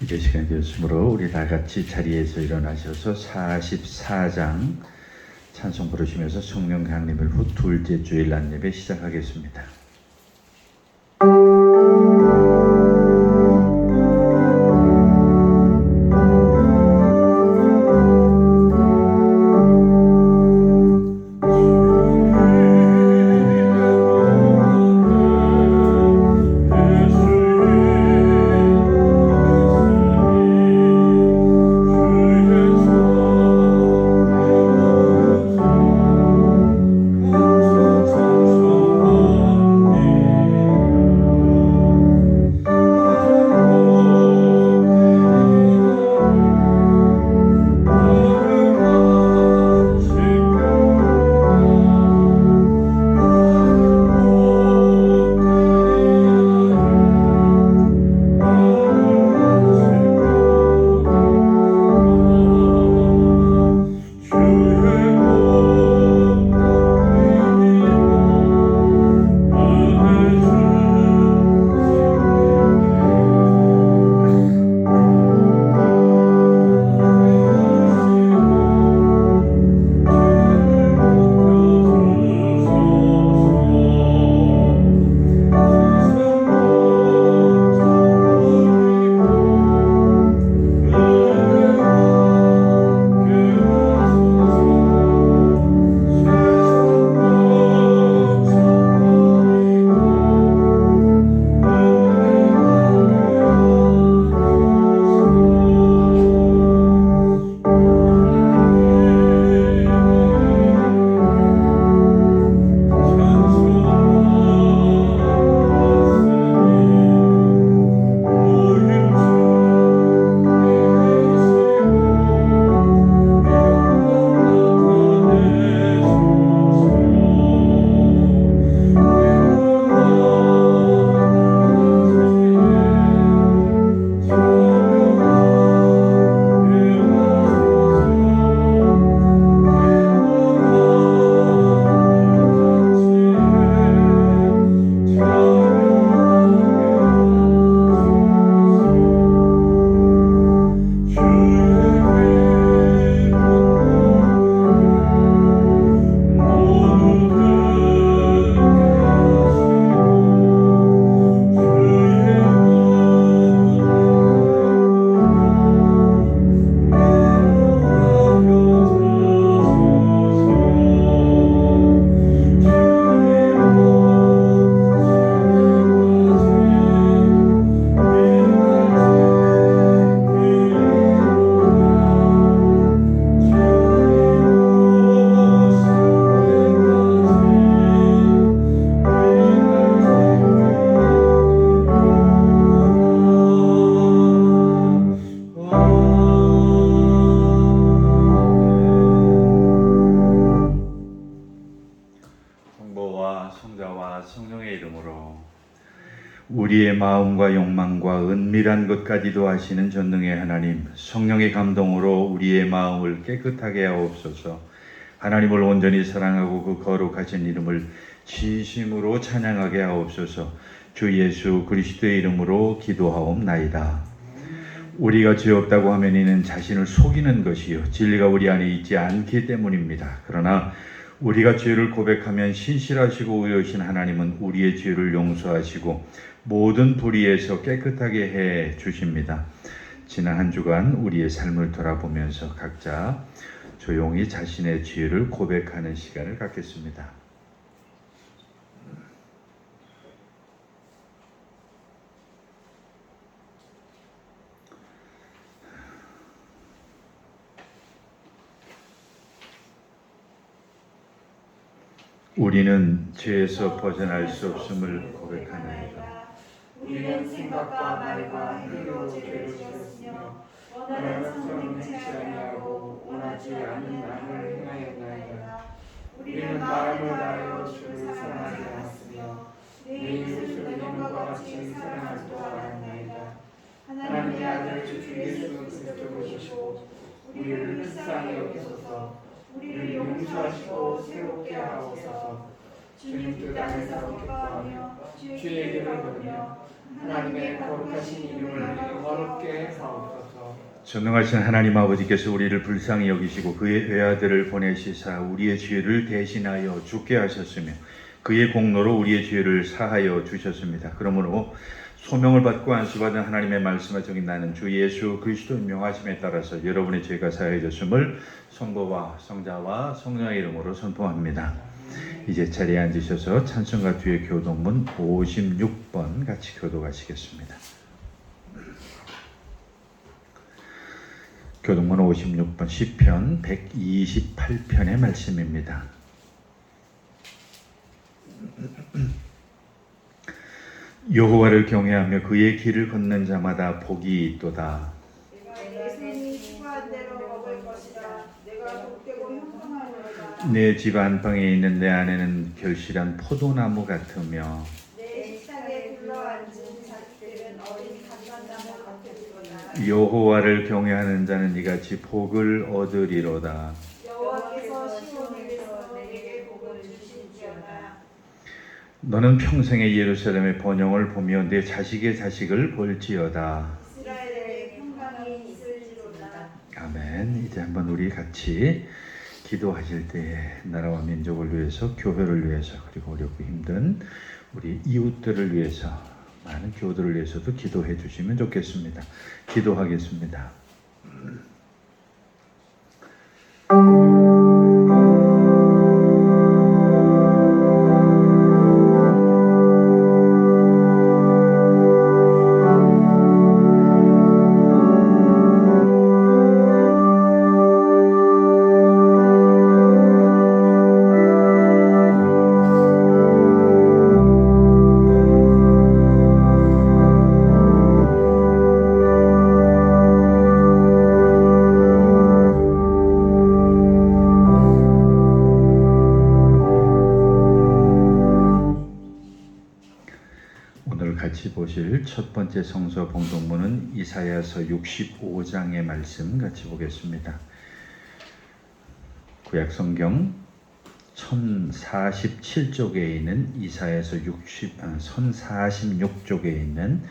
이제 시간이 되었으므로 우리 다 같이 자리에서 일어나셔서 44장 찬송 부르시면서 성령 강림을 후 둘째 주일 낮 예배 시작하겠습니다. 우리의 마음과 욕망과 은밀한 것까지도 아시는 전능의 하나님, 성령의 감동으로 우리의 마음을 깨끗하게 하옵소서. 하나님을 온전히 사랑하고 그 거룩하신 이름을 진심으로 찬양하게 하옵소서. 주 예수 그리스도의 이름으로 기도하옵나이다. 우리가 죄 없다고 하면 이는 자신을 속이는 것이요 진리가 우리 안에 있지 않기 때문입니다. 그러나 우리가 죄를 고백하면 신실하시고 의로우신 하나님은 우리의 죄를 용서하시고 모든 불의에서 깨끗하게 해 주십니다. 지난 한 주간 우리의 삶을 돌아보면서 각자 조용히 자신의 죄를 고백하는 시간을 갖겠습니다. 우리는 죄에서 벗어날 수 없음을 고백하나이다. 우리는 생각과 말과 행위로 죄를 지었으며 원하는 선을 행치 아니하고 원하지 않는 악을 행하였나이다. 우리는 마음을 다하여 주를 사랑하지 않았으며 내 이웃을 내 몸과 같이 사랑하지도 않았나이다. 하나님의 아들 주 예수 그리스도를 보시고 우리를 불쌍히 여기소서. 우리를 용서하시고 새롭게 하옵소서. 주님 그 땅에서 기뻐하며 주의 길을 걸으며 하나님의 거룩하신 이름을 영원히 어렵게 하옵소서. 전능하신 하나님 아버지께서 우리를 불쌍히 여기시고 그의 외아들을 보내시사 우리의 죄를 대신하여 죽게 하셨으며 그의 공로로 우리의 죄를 사하여 주셨습니다. 그러므로 소명을 받고 안수받은 하나님의 말씀을 적인 나는 주 예수 그리스도의 명하심에 따라서 여러분의 죄가 사해졌음을 성부와 성자와 성령의 이름으로 선포합니다. 이제 자리에 앉으셔서 찬송가 뒤에 교독문 56번 같이 교독하시겠습니다. 교독문 56번 시편 128편의 말씀입니다. 여호와를 경외하며 그의 길을 걷는 자마다 복이 있도다. 내 손이 추구한 대로 먹을 것이라. 내가 복되고 형통하리로다. 내 집 안방에 있는 내 아내는 결실한 포도나무 같으며 내 식탁에 둘러앉은 자식들은 어린 감람나무 같으리로다. 여호와를 경외하는 자는 이같이 복을 얻으리로다. 여호와께서 시온에서 내게 복을 주실지어다. 너는 평생에 예루살렘의 번영을 보며 내 자식의 자식을 볼지어다. 이스라엘에 평강이 있을지로다. 아멘. 이제 한번 우리 같이 기도하실 때에 나라와 민족을 위해서, 교회를 위해서, 그리고 어렵고 힘든 우리 이웃들을 위해서, 많은 교우들을 위해서도 기도해 주시면 좋겠습니다. 기도하겠습니다. 오늘 같이 보실 첫 번째 성서 봉독문은 이사야서 65장의 말씀 같이 보겠습니다. 구약 성경 1047쪽에 있는 이사야서 1046쪽에 있는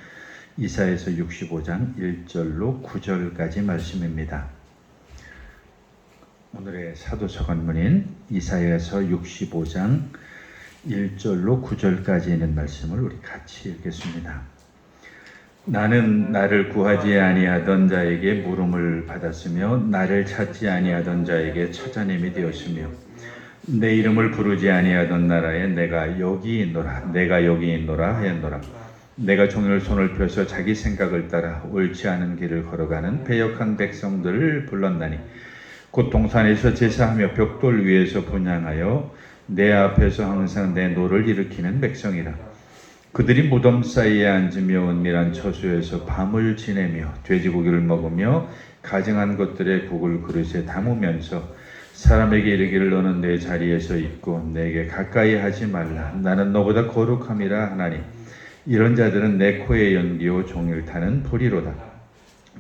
이사야서 65장 1절로 9절까지 말씀입니다. 오늘의 사도서관문인 이사야서 65장 1절로 9절까지 있는 말씀을 우리 같이 읽겠습니다. 나는 나를 구하지 아니하던 자에게 물음을 받았으며 나를 찾지 아니하던 자에게 찾아냄이 되었으며 내 이름을 부르지 아니하던 나라에 내가 여기 있노라 하였노라. 내가 종일 손을 펴서 자기 생각을 따라 옳지 않은 길을 걸어가는 패역한 백성들을 불렀나니 곧 동산에서 제사하며 벽돌 위에서 분향하여 내 앞에서 항상 내 노를 일으키는 백성이라. 그들이 무덤 사이에 앉으며 은밀한 처소에서 밤을 지내며 돼지고기를 먹으며 가증한 것들의 국을 그릇에 담으면서 사람에게 이르기를 너는 내 자리에서 있고 내게 가까이 하지 말라. 나는 너보다 거룩함이라 하나니 이런 자들은 내 코에 연기오 종일 타는 불이로다.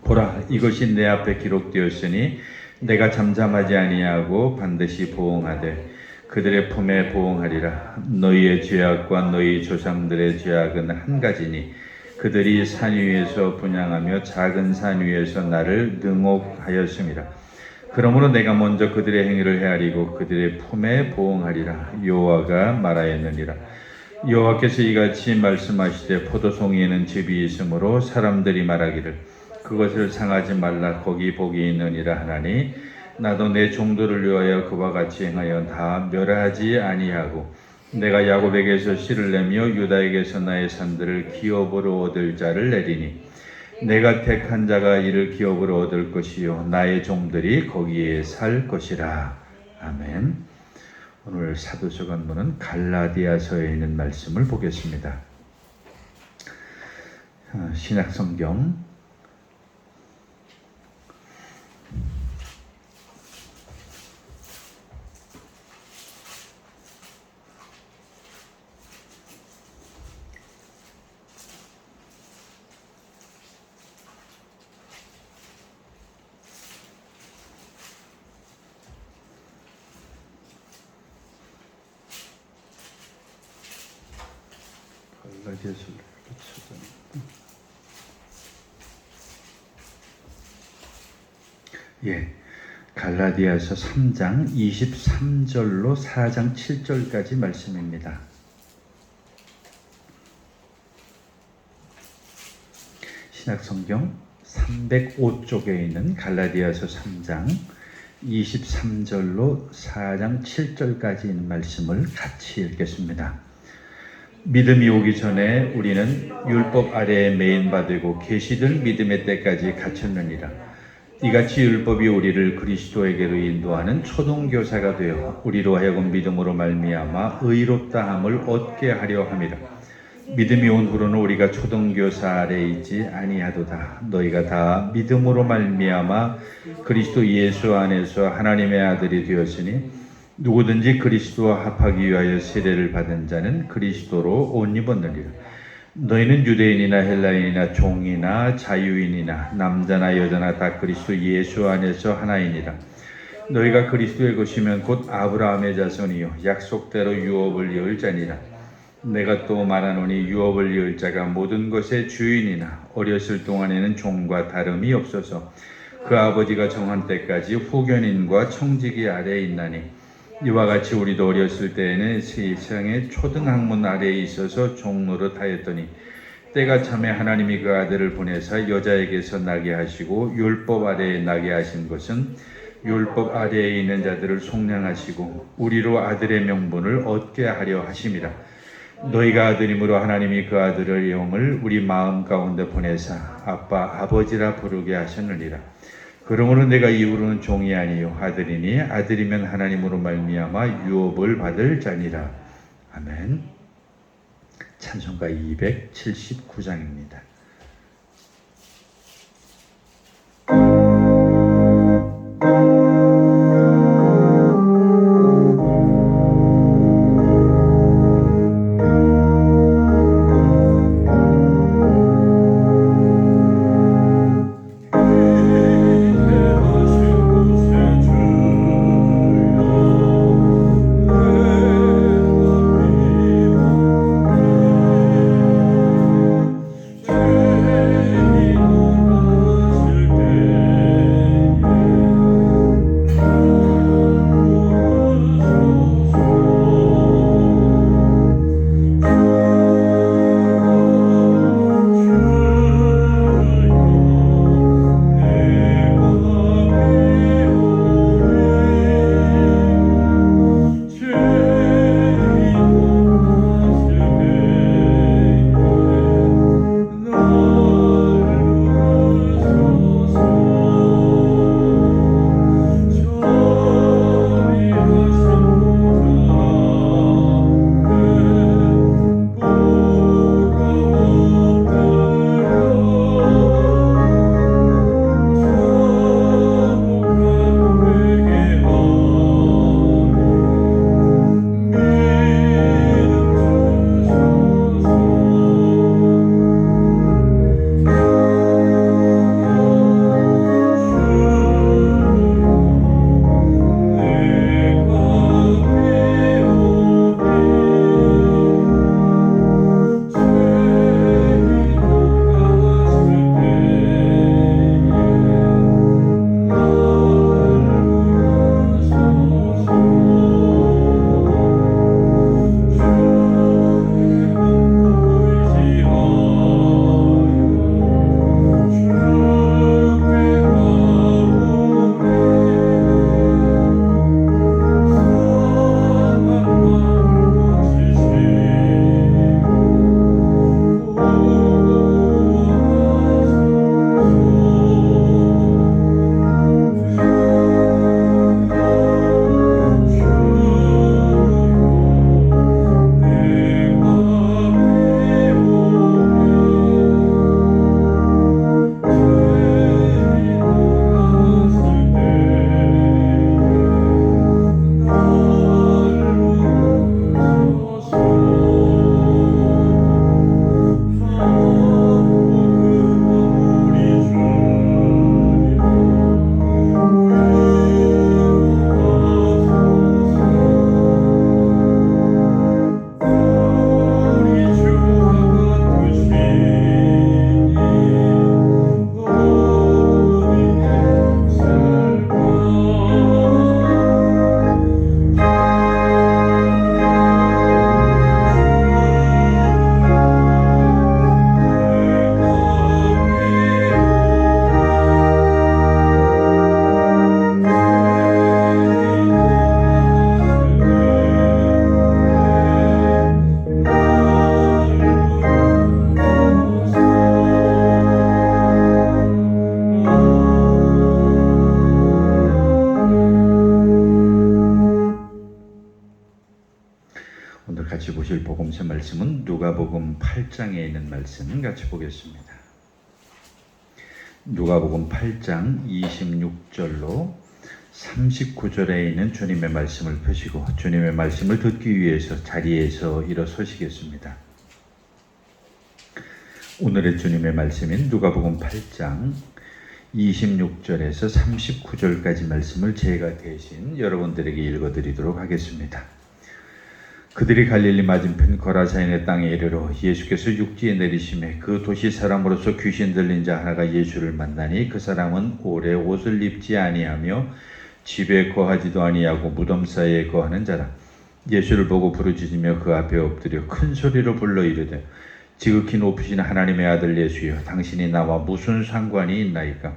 보라, 이것이 내 앞에 기록되었으니 내가 잠잠하지 아니하고 반드시 보응하되 그들의 품에 보응하리라. 너희의 죄악과 너희 조상들의 죄악은 한 가지니 그들이 산 위에서 분향하며 작은 산 위에서 나를 능옥하였음이라. 그러므로 내가 먼저 그들의 행위를 헤아리고 그들의 품에 보응하리라. 여호와가 말하였느니라. 여호와께서 이같이 말씀하시되 포도송이에는 즙이 있으므로 사람들이 말하기를 그것을 상하지 말라. 거기 복이 있느니라 하나니 나도 내 종들을 위하여 그와 같이 행하여 다 멸하지 아니하고 내가 야곱에게서 씨를 내며 유다에게서 나의 산들을 기업으로 얻을 자를 내리니 내가 택한 자가 이를 기업으로 얻을 것이요 나의 종들이 거기에 살 것이라. 아멘. 오늘 사도서관문은 갈라디아서에 있는 말씀을 보겠습니다. 신약성경 갈라디아서를 이렇게 찾아. 예, 갈라디아서 3장 23절로 4장 7절까지 말씀입니다. 신약성경 305쪽에 있는 갈라디아서 3장 23절로 4장 7절까지 있는 말씀을 같이 읽겠습니다. 믿음이 오기 전에 우리는 율법 아래에 매인받고 계시들 믿음의 때까지 갇혔느니라. 이같이 율법이 우리를 그리스도에게로 인도하는 초등교사가 되어 우리로 하여금 믿음으로 말미암아 의롭다함을 얻게 하려 함이라. 믿음이 온 후로는 우리가 초등교사 아래에 있지 아니하도다. 너희가 다 믿음으로 말미암아 그리스도 예수 안에서 하나님의 아들이 되었으니 누구든지 그리스도와 합하기 위하여 세례를 받은 자는 그리스도로 옷 입었느니라. 너희는 유대인이나 헬라인이나 종이나 자유인이나 남자나 여자나 다 그리스도 예수 안에서 하나이니라. 너희가 그리스도의 것이면 곧 아브라함의 자손이요 약속대로 유업을 이을 자니라. 내가 또 말하노니 유업을 이을 자가 모든 것의 주인이나 어렸을 동안에는 종과 다름이 없어서 그 아버지가 정한 때까지 후견인과 청지기 아래에 있나니 이와 같이 우리도 어렸을 때에는 세상의 초등학문 아래에 있어서 종노릇 하였더니 때가 참에 하나님이 그 아들을 보내사 여자에게서 나게 하시고 율법 아래에 나게 하신 것은 율법 아래에 있는 자들을 속량하시고 우리로 아들의 명분을 얻게 하려 하심이라. 너희가 아들이므로 하나님이 그 아들의 영을 우리 마음 가운데 보내사 아빠 아버지라 부르게 하셨느니라. 그러므로 내가 이후로는 종이 아니요 아들이니 아들이면 하나님으로 말미암아 유업을 받을 자니라. 아멘. 찬송가 279장입니다. 주여 말씀은 누가복음 8장에 있는 말씀 같이 보겠습니다. 누가복음 8장 26절로 39절에 있는 주님의 말씀을 펴시고 주님의 말씀을 듣기 위해서 자리에서 일어서시겠습니다. 오늘의 주님의 말씀인 누가복음 8장 26절에서 39절까지 말씀을 제가 대신 여러분들에게 읽어드리도록 하겠습니다. 그들이 갈릴리 맞은편 거라사인의 땅에 이르러 예수께서 육지에 내리심에 그 도시 사람으로서 귀신 들린 자 하나가 예수를 만나니 그 사람은 오래 옷을 입지 아니하며 집에 거하지도 아니하고 무덤 사이에 거하는 자라. 예수를 보고 부르짖으며 그 앞에 엎드려 큰 소리로 불러 이르되 지극히 높으신 하나님의 아들 예수여, 당신이 나와 무슨 상관이 있나이까?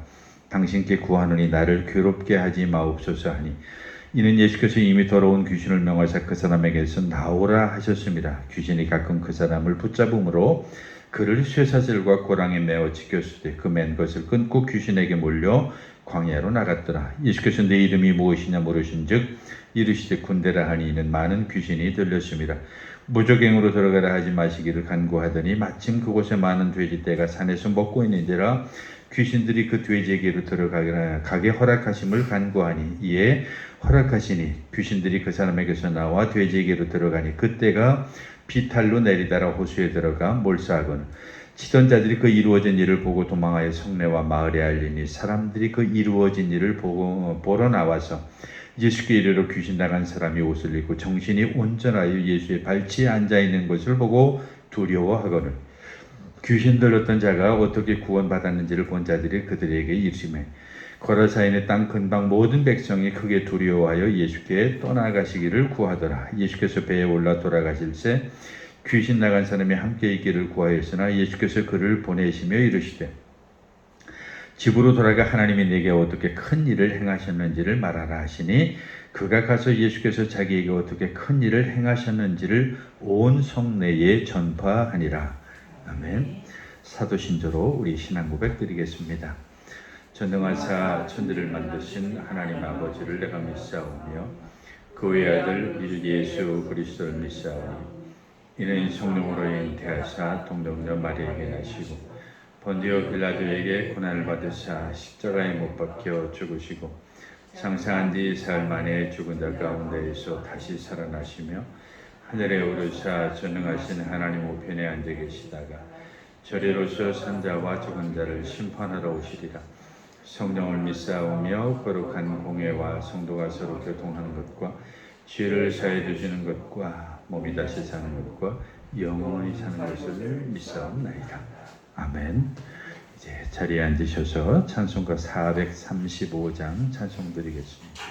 당신께 구하노니 나를 괴롭게 하지 마옵소서 하니, 이는 예수께서 이미 더러운 귀신을 명하사 그 사람에게서 나오라 하셨습니다. 귀신이 가끔 그 사람을 붙잡음으로 그를 쇠사슬과 고랑에 매어 지켰을 때 그 맨 것을 끊고 귀신에게 몰려 광야로 나갔더라. 예수께서 내 이름이 무엇이냐 물으신즉 이르시되 군대라 하니 이는 많은 귀신이 들렸습니다. 무적행으로 들어가라 하지 마시기를 간구하더니 마침 그곳에 많은 돼지떼가 산에서 먹고 있는지라 귀신들이 그 돼지에게로 들어가게 허락하심을 간구하니 이에 허락하시니 귀신들이 그 사람에게서 나와 돼지에게로 들어가니 그때가 비탈로 내리다라 호수에 들어가 몰사하거늘 치던 자들이 그 이루어진 일을 보고 도망하여 성내와 마을에 알리니 사람들이 그 이루어진 일을 보러 나와서 예수께 이르러 귀신 나간 사람이 옷을 입고 정신이 온전하여 예수의 발치에 앉아있는 것을 보고 두려워하거늘 귀신 들렸던 자가 어떻게 구원받았는지를 본 자들이 그들에게 이르시매 거라사인의 땅 근방 모든 백성이 크게 두려워하여 예수께 떠나가시기를 구하더라. 예수께서 배에 올라 돌아가실새 귀신 나간 사람이 함께 있기를 구하였으나 예수께서 그를 보내시며 이르시되 집으로 돌아가 하나님이 내게 어떻게 큰 일을 행하셨는지를 말하라 하시니 그가 가서 예수께서 자기에게 어떻게 큰 일을 행하셨는지를 온 성내에 전파하니라. 아멘. 사도신조로 우리 신앙 고백 드리겠습니다. 전능하사 천지를 만드신 하나님 아버지를 내가 믿사오며 그의 아들 예수 그리스도를 믿사오니 이는 성령으로 잉태하사 동정녀 마리아에게 나시고 본디오 빌라도에게 고난을 받으사 십자가에 못 박혀 죽으시고 장사한 뒤 사흘 만에 죽은 자 가운데에서 다시 살아나시며 하늘에 오르사 전능하신 하나님 우편에 앉아 계시다가 저리로서 산자와 죽은 자를 심판하러 오시리라. 성령을 믿사오며 거룩한 공회와 성도가 서로 교통하는 것과 죄를 사해 주시는 것과 몸이 다시 사는 것과 영원히 사는 것을 믿사옵나이다. 아멘. 이제 자리에 앉으셔서 찬송가 435장 찬송 드리겠습니다.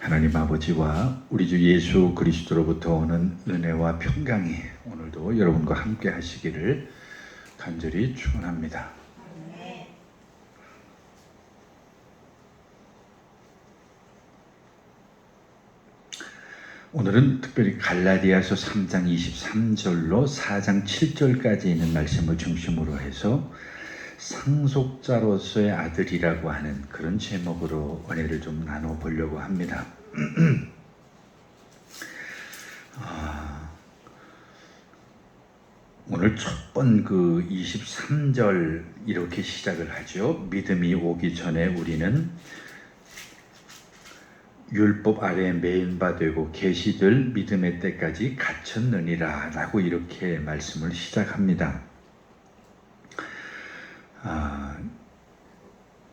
하나님 아버지와 우리 주 예수 그리스도로부터 오는 은혜와 평강이 오늘도 여러분과 함께 하시기를 간절히 축원합니다. 오늘은 특별히 갈라디아서 3장 23절로 4장 7절까지 있는 말씀을 중심으로 해서 상속자로서의 아들이라고 하는 그런 제목으로 은혜를 좀 나눠보려고 합니다. 오늘 첫 번 그 23절 이렇게 시작을 하죠. 믿음이 오기 전에 우리는 율법 아래에 매인 바 되고 계시들 믿음의 때까지 갇혔느니라 라고 이렇게 말씀을 시작합니다.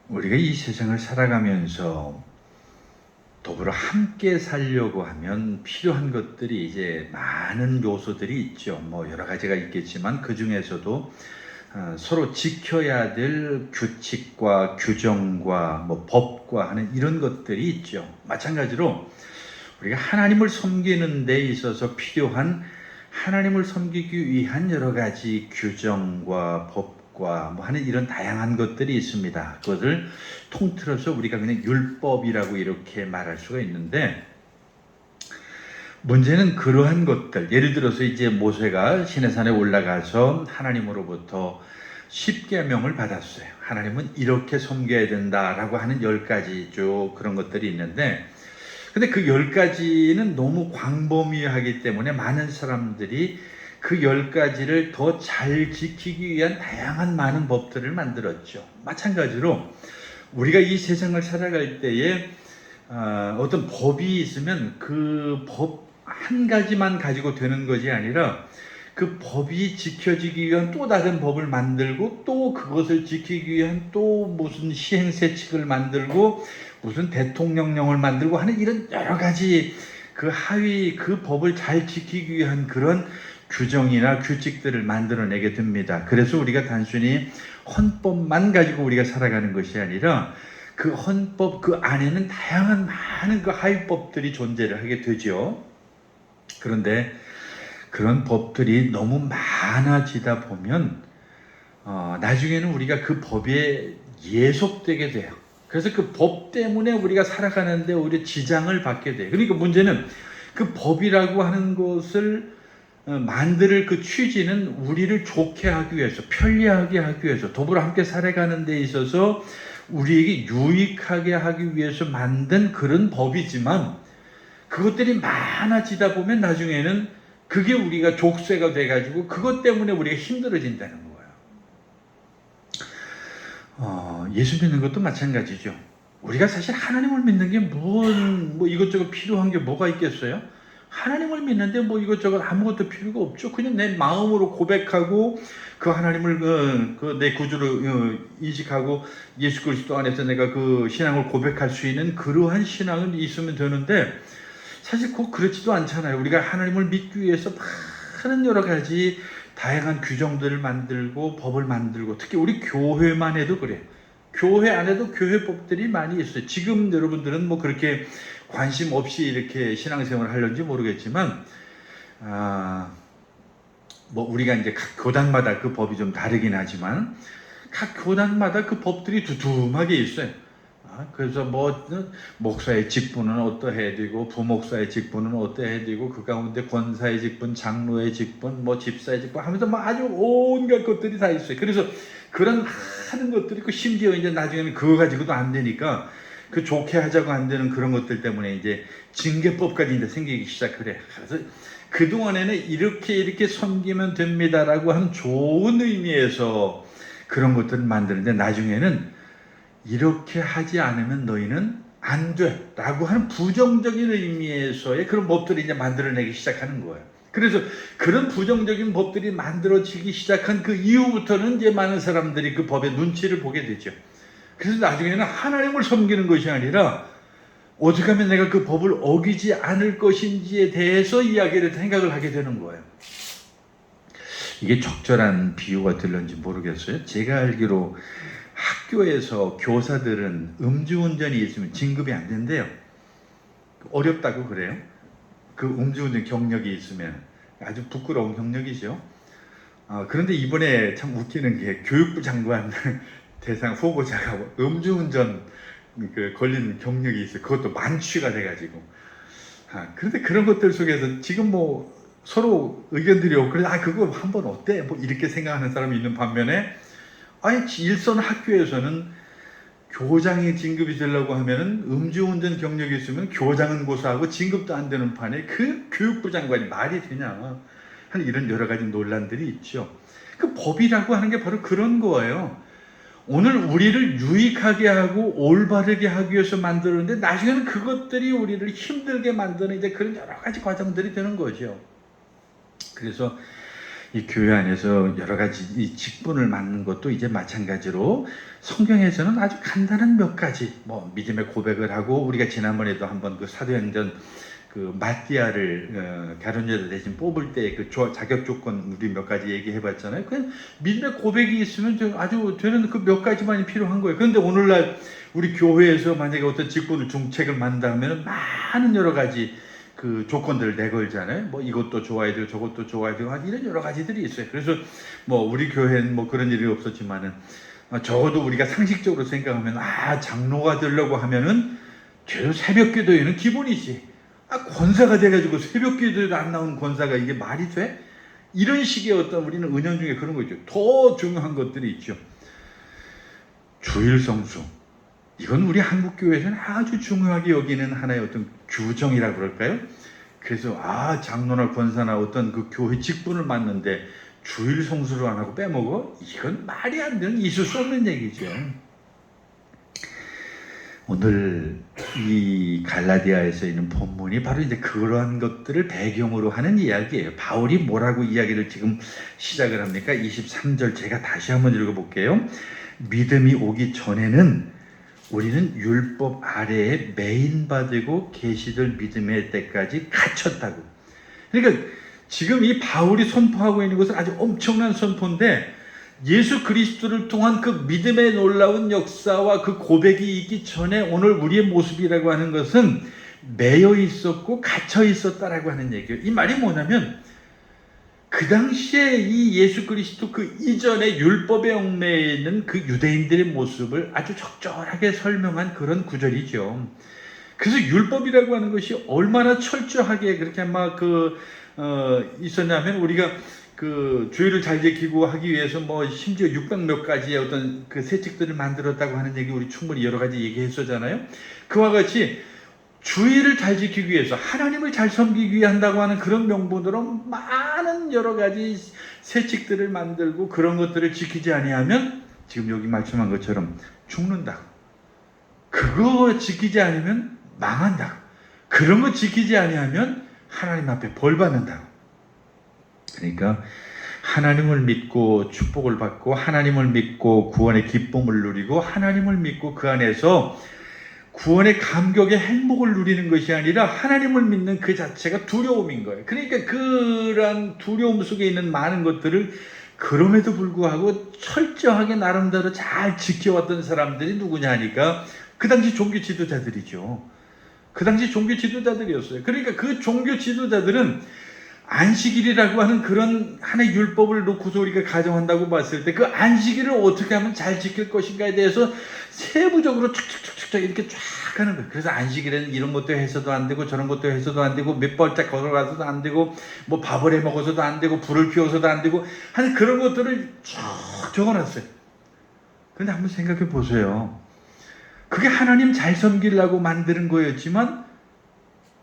우리가 이 세상을 살아가면서 더불어 함께 살려고 하면 필요한 것들이 이제 많은 요소들이 있죠. 뭐 여러 가지가 있겠지만 그 중에서도 서로 지켜야 될 규칙과 규정과 뭐 법과 하는 이런 것들이 있죠. 마찬가지로 우리가 하나님을 섬기는 데 있어서 필요한 하나님을 섬기기 위한 여러 가지 규정과 법과 뭐 하는 이런 다양한 것들이 있습니다. 그것을 통틀어서 우리가 그냥 율법이라고 이렇게 말할 수가 있는데, 문제는 그러한 것들, 예를 들어서 이제 모세가 시내산에 올라가서 하나님으로부터 10계명을 받았어요. 하나님은 이렇게 섬겨야 된다라고 하는 10가지 쭉 그런 것들이 있는데, 근데 그 10가지는 너무 광범위하기 때문에 많은 사람들이 그 10가지를 더 잘 지키기 위한 다양한 많은 법들을 만들었죠. 마찬가지로 우리가 이 세상을 살아갈 때에 어떤 법이 있으면 그 법 한 가지만 가지고 되는 것이 아니라 그 법이 지켜지기 위한 또 다른 법을 만들고 또 그것을 지키기 위한 또 무슨 시행세칙을 만들고 무슨 대통령령을 만들고 하는 이런 여러 가지 그 하위 그 법을 잘 지키기 위한 그런 규정이나 규칙들을 만들어내게 됩니다. 그래서 우리가 단순히 헌법만 가지고 우리가 살아가는 것이 아니라 그 헌법 그 안에는 다양한 많은 그 하위법들이 존재를 하게 되죠. 그런데 그런 법들이 너무 많아지다 보면 나중에는 우리가 그 법에 예속되게 돼요. 그래서 그 법 때문에 우리가 살아가는데 오히려 지장을 받게 돼요. 그러니까 문제는 그 법이라고 하는 것을 만들 그 취지는 우리를 좋게 하기 위해서, 편리하게 하기 위해서, 더불어 함께 살아가는 데 있어서 우리에게 유익하게 하기 위해서 만든 그런 법이지만, 그것들이 많아지다 보면 나중에는 그게 우리가 족쇄가 돼가지고 그것 때문에 우리가 힘들어진다는 거예요. 예수 믿는 것도 마찬가지죠. 우리가 사실 하나님을 믿는 게 뭐 이것저것 필요한 게 뭐가 있겠어요? 하나님을 믿는데 뭐 이것저것 아무것도 필요가 없죠. 그냥 내 마음으로 고백하고 그 하나님을 내 구주로 인식하고 예수 그리스도 안에서 내가 그 신앙을 고백할 수 있는 그러한 신앙은 있으면 되는데, 사실 꼭 그렇지도 않잖아요. 우리가 하나님을 믿기 위해서 많은 여러 가지 다양한 규정들을 만들고 법을 만들고, 특히 우리 교회만 해도 그래요. 교회 안에도 교회법들이 많이 있어요. 지금 여러분들은 뭐 그렇게 관심 없이 이렇게 신앙생활을 하려는지 모르겠지만, 뭐 우리가 이제 각 교단마다 그 법이 좀 다르긴 하지만 각 교단마다 그 법들이 두툼하게 있어요. 그래서 뭐 목사의 직분은 어떠해야 되고 부목사의 직분은 어떠해야 되고 그 가운데 권사의 직분, 장로의 직분, 뭐 집사의 직분 하면서 뭐 아주 온갖 것들이 다 있어요. 그래서 그런 많은 것들이 있고, 심지어 이제 나중에는 그거 가지고도 안 되니까 그 좋게 하자고 안 되는 그런 것들 때문에 이제 징계법까지 이제 생기기 시작을 해요. 그래서 그동안에는 이렇게 섬기면 됩니다라고 하는 좋은 의미에서 그런 것들을 만드는데, 나중에는 이렇게 하지 않으면 너희는 안 돼 라고 하는 부정적인 의미에서의 그런 법들을 이제 만들어내기 시작하는 거예요. 그래서 그런 부정적인 법들이 만들어지기 시작한 그 이후부터는 이제 많은 사람들이 그 법의 눈치를 보게 되죠. 그래서 나중에는 하나님을 섬기는 것이 아니라 어떻게 하면 내가 그 법을 어기지 않을 것인지에 대해서 이야기를 생각을 하게 되는 거예요. 이게 적절한 비유가 들는지 모르겠어요. 제가 알기로 학교에서 교사들은 음주운전이 있으면 진급이 안 된대요. 어렵다고 그래요. 그 음주운전 경력이 있으면 아주 부끄러운 경력이죠. 그런데 이번에 참 웃기는 게 교육부 장관 대상 후보자가 음주운전 걸린 경력이 있어요. 그것도 만취가 돼가지고. 그런데 그런 것들 속에서 지금 뭐 서로 의견들이 없고 그래서 그거 한번 어때? 뭐 이렇게 생각하는 사람이 있는 반면에 일선 학교에서는 교장이 진급이 되려고 하면은 음주운전 경력이 있으면 교장은 고사하고 진급도 안 되는 판에 그 교육부 장관이 말이 되냐 하는 이런 여러 가지 논란들이 있죠. 그 법이라고 하는 게 바로 그런 거예요. 오늘 우리를 유익하게 하고 올바르게 하기 위해서 만들었는데 나중에는 그것들이 우리를 힘들게 만드는 이제 그런 여러 가지 과정들이 되는 거죠. 그래서 이 교회 안에서 여러 가지 이 직분을 맡는 것도 이제 마찬가지로 성경에서는 아주 간단한 몇 가지 뭐 믿음의 고백을 하고 우리가 지난번에도 한번 그 사도행전 그 마띠아를 가룟 여자 대신 뽑을 때 그 자격 조건 우리 몇 가지 얘기해봤잖아요. 그냥 믿음의 고백이 있으면 아주 되는 그 몇 가지만이 필요한 거예요. 그런데 오늘날 우리 교회에서 만약에 어떤 직분을 중책을 만든다면 많은 여러 가지 그 조건들을 내걸잖아요. 뭐 이것도 좋아야 되고 저것도 좋아야 되고 이런 여러 가지들이 있어요. 그래서 뭐 우리 교회는 뭐 그런 일이 없었지만은 적어도 우리가 상식적으로 생각하면 장로가 되려고 하면은 최소 새벽 기도에는 기본이지. 권사가 돼가지고 새벽 기도에도 안 나온 권사가 이게 말이 돼? 이런 식의 어떤 우리는 은연 중에 그런 거 있죠. 더 중요한 것들이 있죠. 주일 성수. 이건 우리 한국 교회에서는 아주 중요하게 여기는 하나의 어떤 규정이라 그럴까요? 그래서 장로나 권사나 어떤 그 교회 직분을 맡는데 주일 성수를 안 하고 빼먹어? 이건 말이 안 되는 있을 수 없는 얘기죠. 오늘 이 갈라디아에서 있는 본문이 바로 이제 그러한 것들을 배경으로 하는 이야기예요. 바울이 뭐라고 이야기를 지금 시작을 합니까? 23절 제가 다시 한번 읽어볼게요. 믿음이 오기 전에는 우리는 율법 아래에 매인받고 계시들 믿음의 때까지 갇혔다고. 그러니까 지금 이 바울이 선포하고 있는 것은 아주 엄청난 선포인데 예수 그리스도를 통한 그 믿음의 놀라운 역사와 그 고백이 있기 전에 오늘 우리의 모습이라고 하는 것은 매여 있었고 갇혀 있었다라고 하는 얘기예요. 이 말이 뭐냐면 그 당시에 이 예수 그리스도 그 이전에 율법에 얽매여 있는 그 유대인들의 모습을 아주 적절하게 설명한 그런 구절이죠. 그래서 율법이라고 하는 것이 얼마나 철저하게 그렇게 있었냐면 우리가 그 주의를 잘 지키고 하기 위해서 뭐 심지어 600 몇 가지의 어떤 그 세칙들을 만들었다고 하는 얘기 우리 충분히 여러 가지 얘기했었잖아요. 그와 같이 주의를 잘 지키기 위해서 하나님을 잘 섬기기 위해 한다고 하는 그런 명분으로 많은 여러 가지 세칙들을 만들고 그런 것들을 지키지 아니하면 지금 여기 말씀한 것처럼 죽는다. 그거 지키지 않으면 망한다. 그런 거 지키지 아니하면 하나님 앞에 벌 받는다. 그러니까 하나님을 믿고 축복을 받고 하나님을 믿고 구원의 기쁨을 누리고 하나님을 믿고 그 안에서 구원의 감격의 행복을 누리는 것이 아니라 하나님을 믿는 그 자체가 두려움인 거예요. 그러니까 그런 두려움 속에 있는 많은 것들을 그럼에도 불구하고 철저하게 나름대로 잘 지켜왔던 사람들이 누구냐 하니까 그 당시 종교 지도자들이죠. 그 당시 종교 지도자들이었어요. 그러니까 그 종교 지도자들은 안식일이라고 하는 그런 하나의 율법을 놓고서 우리가 가정한다고 봤을 때 그 안식일을 어떻게 하면 잘 지킬 것인가에 대해서 세부적으로 쫙쫙쫙쫙 이렇게 쫙 하는 거예요. 그래서 안식일에는 이런 것도 해서도 안 되고 저런 것도 해서도 안 되고 몇 발짝 걸어가서도 안 되고 뭐 밥을 해 먹어서도 안 되고 불을 피워서도 안 되고 하는 그런 것들을 쫙 적어놨어요. 그런데 한번 생각해 보세요. 그게 하나님 잘 섬기려고 만드는 거였지만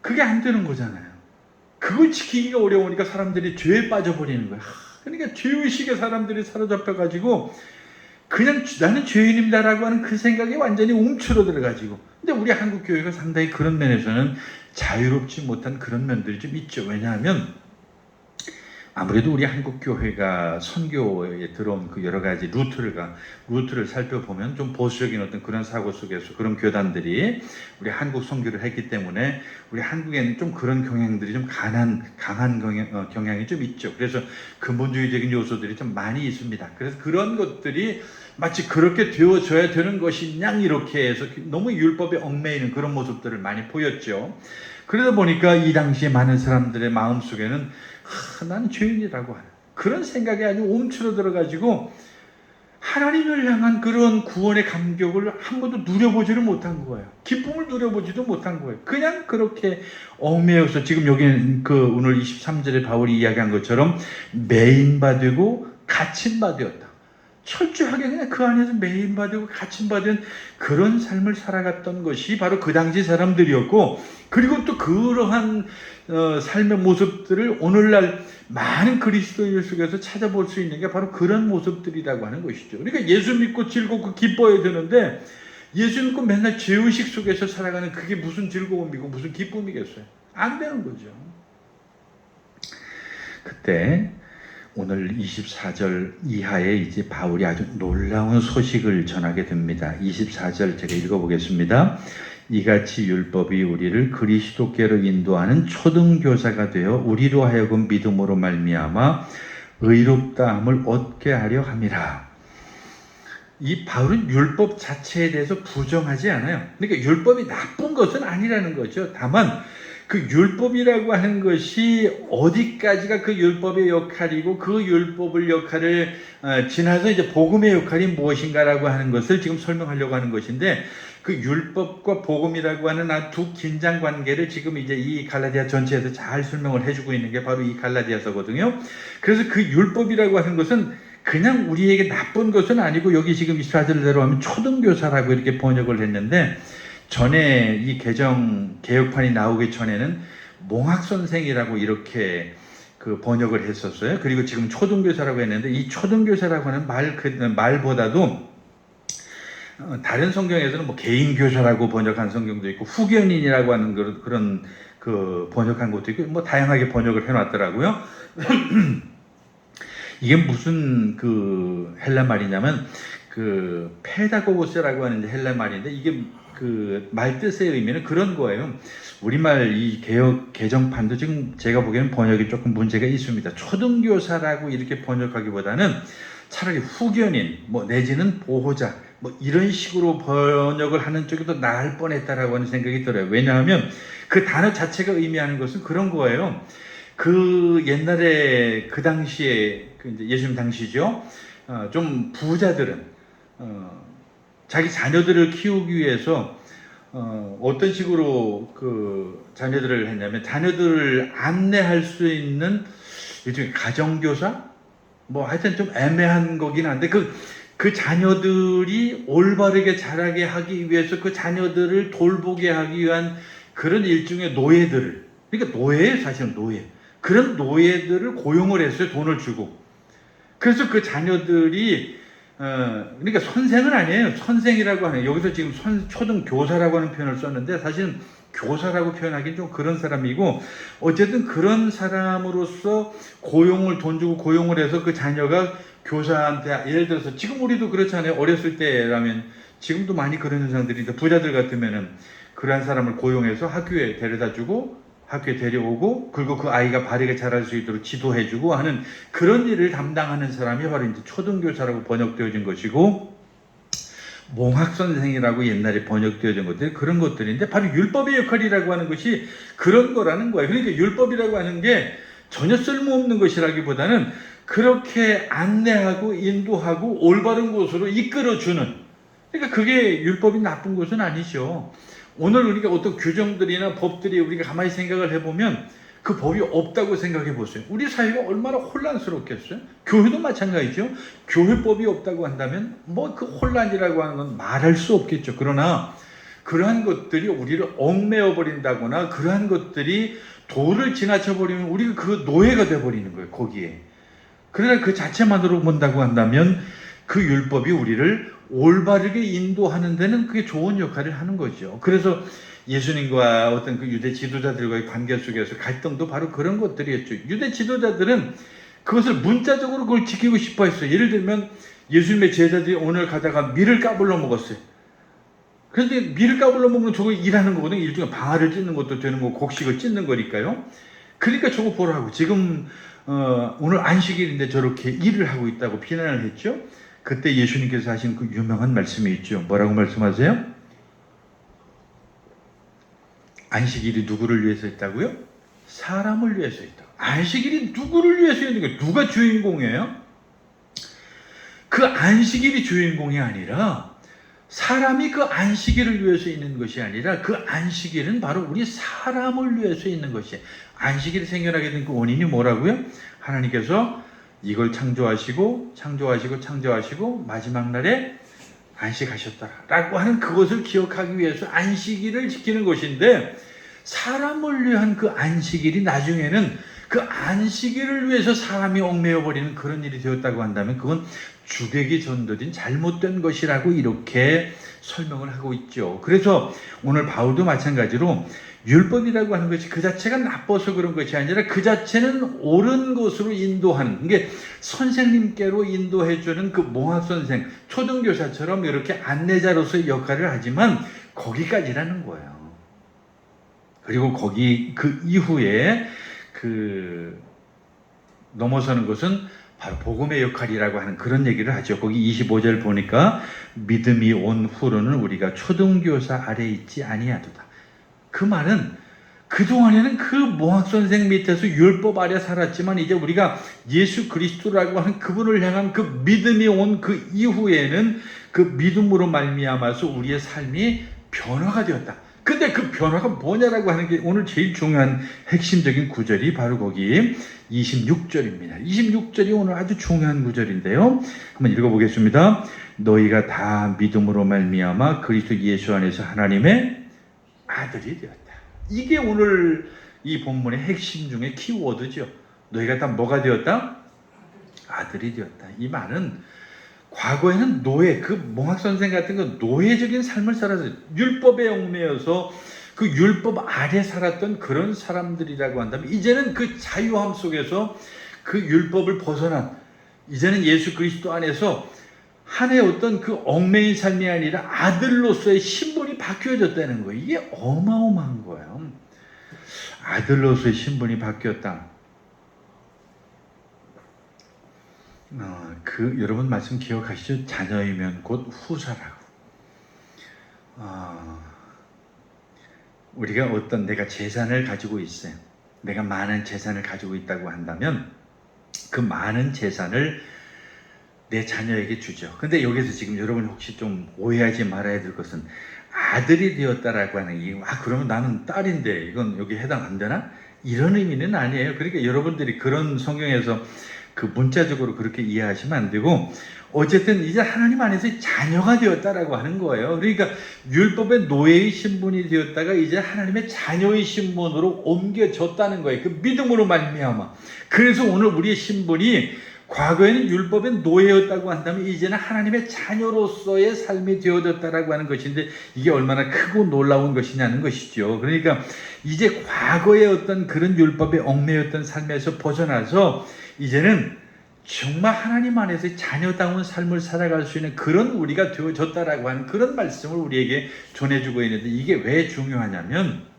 그게 안 되는 거잖아요. 그걸 지키기가 어려우니까 사람들이 죄에 빠져버리는 거야. 그러니까 죄의식에 사람들이 사로잡혀가지고 그냥 나는 죄인입니다라고 하는 그 생각이 완전히 움츠러들어가지고. 근데 우리 한국 교회가 상당히 그런 면에서는 자유롭지 못한 그런 면들이 좀 있죠. 왜냐하면 아무래도 우리 한국 교회가 선교에 들어온 그 여러 가지 루트를 살펴보면 좀 보수적인 어떤 그런 사고 속에서 그런 교단들이 우리 한국 선교를 했기 때문에 우리 한국에는 좀 그런 경향들이 좀 강한 경향이 좀 있죠. 그래서 근본주의적인 요소들이 좀 많이 있습니다. 그래서 그런 것들이 마치 그렇게 되어져야 되는 것이냐 이렇게 해서 너무 율법에 얽매이는 그런 모습들을 많이 보였죠. 그러다 보니까 이 당시에 많은 사람들의 마음속에는 난 죄인이라고 하는 그런 생각이 아주 옴츠러 들어가지고 하나님을 향한 그런 구원의 감격을 한 번도 누려보지를 못한 거예요. 기쁨을 누려보지도 못한 거예요. 그냥 그렇게 얽매여서 지금 여기는 그 오늘 23절에 바울이 이야기한 것처럼 매인 바 되고 갇힌 바 되었다. 철저하게 그냥 그 안에서 매인 바 되고 갇힌 바 된 그런 삶을 살아갔던 것이 바로 그 당시 사람들이었고, 그리고 또 그러한 삶의 모습들을 오늘날 많은 그리스도인들 속에서 찾아볼 수 있는 게 바로 그런 모습들이라고 하는 것이죠. 그러니까 예수 믿고 즐겁고 기뻐야 되는데 예수 믿고 맨날 죄의식 속에서 살아가는 그게 무슨 즐거움이고 무슨 기쁨이겠어요? 안 되는 거죠. 그때 오늘 24절 이하에 이제 바울이 아주 놀라운 소식을 전하게 됩니다. 24절 제가 읽어보겠습니다. 이같이 율법이 우리를 그리스도께로 인도하는 초등교사가 되어 우리로 하여금 믿음으로 말미암아 의롭다함을 얻게 하려 함이라. 이 바울은 율법 자체에 대해서 부정하지 않아요. 그러니까 율법이 나쁜 것은 아니라는 거죠. 다만 그 율법이라고 하는 것이 어디까지가 그 율법의 역할이고 그 율법의 역할을 지나서 이제 복음의 역할이 무엇인가라고 하는 것을 지금 설명하려고 하는 것인데, 그 율법과 복음이라고 하는 두 긴장 관계를 지금 이제 이 갈라디아 전체에서 잘 설명을 해주고 있는 게 바로 이 갈라디아서거든요. 그래서 그 율법이라고 하는 것은 그냥 우리에게 나쁜 것은 아니고, 여기 지금 24절대로 하면 초등교사라고 이렇게 번역을 했는데, 전에 이 개혁판이 나오기 전에는 몽학선생이라고 이렇게 그 번역을 했었어요. 그리고 지금 초등교사라고 했는데, 이 초등교사라고 하는 말보다도 다른 성경에서는 뭐 개인교사라고 번역한 성경도 있고 후견인이라고 하는 그런 그 번역한 것도 있고 뭐 다양하게 번역을 해놨더라고요. 이게 무슨 그 헬라 말이냐면 그 페다고고스라고 하는 헬라 말인데, 이게 그 말뜻의 의미는 그런 거예요. 우리말 이 개정판도 지금 제가 보기에는 번역이 조금 문제가 있습니다. 초등교사라고 이렇게 번역하기보다는 차라리 후견인, 뭐 내지는 보호자, 뭐 이런 식으로 번역을 하는 쪽이 더 나을 뻔했다라고 하는 생각이 들어요. 왜냐하면 그 단어 자체가 의미하는 것은 그런 거예요. 그 옛날에 그 당시에 그 이제 예수님 당시죠. 좀 부자들은 자기 자녀들을 키우기 위해서 어떤 식으로 그 자녀들을 했냐면, 자녀들을 안내할 수 있는 일종의 가정교사, 뭐 하여튼 좀 애매한 거긴 한데 그 자녀들이 올바르게 자라게 하기 위해서 그 자녀들을 돌보게 하기 위한 그런 일종의 노예들을, 그러니까 노예, 사실은 노예, 그런 노예들을 고용을 했어요. 돈을 주고. 그래서 그 자녀들이 그러니까 선생은 아니에요. 선생이라고 하는, 여기서 지금 초등교사라고 하는 표현을 썼는데 사실은 교사라고 표현하기는 좀 그런 사람이고, 어쨌든 그런 사람으로서 돈 주고 고용을 해서 그 자녀가 교사한테, 예를 들어서 지금 우리도 그렇잖아요. 어렸을 때라면, 지금도 많이 그런 현상들이, 부자들 같으면은 그러한 사람을 고용해서 학교에 데려다 주고 학교에 데려오고, 그리고 그 아이가 바르게 자랄 수 있도록 지도해주고 하는 그런 일을 담당하는 사람이 바로 이제 초등교사라고 번역되어진 것이고, 몽학선생이라고 옛날에 번역되어진 것들이 그런 것들인데, 바로 율법의 역할이라고 하는 것이 그런 거라는 거예요. 그러니까 율법이라고 하는 게 전혀 쓸모없는 것이라기보다는 그렇게 안내하고 인도하고 올바른 곳으로 이끌어주는, 그러니까 그게 율법이 나쁜 것은 아니죠. 오늘 우리가 어떤 규정들이나 법들이 우리가 가만히 생각을 해보면 그 법이 없다고 생각해 보세요. 우리 사회가 얼마나 혼란스럽겠어요? 교회도 마찬가지죠. 교회법이 없다고 한다면 뭐 그 혼란이라고 하는 건 말할 수 없겠죠. 그러나 그러한 것들이 우리를 얽매어 버린다거나 그러한 것들이 도를 지나쳐 버리면 우리가 그 노예가 돼 버리는 거예요. 거기에. 그러나 그 자체만으로 본다고 한다면 그 율법이 우리를 올바르게 인도하는 데는 그게 좋은 역할을 하는 거죠. 그래서 예수님과 어떤 그 유대 지도자들과의 관계 속에서 갈등도 바로 그런 것들이었죠. 유대 지도자들은 그것을 문자적으로 그걸 지키고 싶어 했어요. 예를 들면 예수님의 제자들이 오늘 가다가 밀을 까불러 먹었어요. 그런데 밀을 까불러 먹는 저거 일하는 거거든요. 일종의 방아를 찢는 것도 되는 거고 곡식을 찢는 거니까요. 그러니까 저거 보라고. 지금 오늘 안식일인데 저렇게 일을 하고 있다고 비난을 했죠. 그때 예수님께서 하신 그 유명한 말씀이 있죠. 뭐라고 말씀하세요? 안식일이 누구를 위해서 있다고요? 사람을 위해서 있다. 안식일이 누구를 위해서 있는 거예요? 누가 주인공이에요? 그 안식일이 주인공이 아니라 사람이 그 안식일을 위해서 있는 것이 아니라 그 안식일은 바로 우리 사람을 위해서 있는 것이에요. 안식일이 생겨나게 된 그 원인이 뭐라고요? 하나님께서 이걸 창조하시고 마지막 날에 안식하셨다라고 하는 그것을 기억하기 위해서 안식일을 지키는 것인데, 사람을 위한 그 안식일이 나중에는 그 안식일을 위해서 사람이 얽매여 버리는 그런 일이 되었다고 한다면 그건 주객이 전도된 잘못된 것이라고 이렇게 설명을 하고 있죠. 그래서 오늘 바울도 마찬가지로 율법이라고 하는 것이 그 자체가 나빠서 그런 것이 아니라 그 자체는 옳은 것으로 인도하는, 이게 선생님께로 인도해주는 그 몽학선생, 초등교사처럼 이렇게 안내자로서의 역할을 하지만 거기까지라는 거예요. 그리고 거기 그 이후에 그 넘어서는 것은 바로 복음의 역할이라고 하는 그런 얘기를 하죠. 거기 25절 보니까 믿음이 온 후로는 우리가 초등교사 아래 있지 아니하도다. 그 말은 그동안에는 그 몽학선생 밑에서 율법 아래 살았지만 이제 우리가 예수 그리스도라고 하는 그분을 향한 그 믿음이 온 그 이후에는 그 믿음으로 말미암아서 우리의 삶이 변화가 되었다. 근데 그 변화가 뭐냐라고 하는 게 오늘 제일 중요한 핵심적인 구절이 바로 거기 26절입니다. 26절이 오늘 아주 중요한 구절인데요. 한번 읽어보겠습니다. 너희가 다 믿음으로 말미암아 그리스도 예수 안에서 하나님의 아들이 되었다. 이게 오늘 이 본문의 핵심 중에 키워드죠. 너희가 다 뭐가 되었다? 아들이 되었다. 이 말은 과거에는 노예, 그 몽학선생 같은 건 노예적인 삶을 살았어요. 율법에 얽매여서 그 율법 아래 살았던 그런 사람들이라고 한다면 이제는 그 자유함 속에서 그 율법을 벗어난, 이제는 예수 그리스도 안에서 한해 어떤 그 얽매인 삶이 아니라 아들로서의 신분이 바뀌어졌다는 거예요. 이게 어마어마한 거예요. 아들로서의 신분이 바뀌었다. 여러분 말씀 기억하시죠? 자녀이면 곧 후사라고. 우리가 어떤 내가 재산을 가지고 있어요. 내가 많은 재산을 가지고 있다고 한다면 그 많은 재산을 내 자녀에게 주죠. 근데 여기서 지금 여러분 혹시 좀 오해하지 말아야 될 것은 아들이 되었다라고 하는 게 그러면 나는 딸인데 이건 여기 해당 안 되나? 이런 의미는 아니에요. 그러니까 여러분들이 그런 성경에서 그 문자적으로 그렇게 이해하시면 안 되고, 어쨌든 이제 하나님 안에서 자녀가 되었다라고 하는 거예요. 그러니까 율법의 노예의 신분이 되었다가 이제 하나님의 자녀의 신분으로 옮겨졌다는 거예요. 그 믿음으로 말미암아. 그래서 오늘 우리의 신분이 과거에는 율법의 노예였다고 한다면 이제는 하나님의 자녀로서의 삶이 되어졌다라고 하는 것인데, 이게 얼마나 크고 놀라운 것이냐는 것이죠. 그러니까 이제 과거의 어떤 그런 율법에 얽매였던 삶에서 벗어나서 이제는 정말 하나님 안에서 자녀다운 삶을 살아갈 수 있는 그런 우리가 되어졌다라고 하는 그런 말씀을 우리에게 전해주고 있는데, 이게 왜 중요하냐면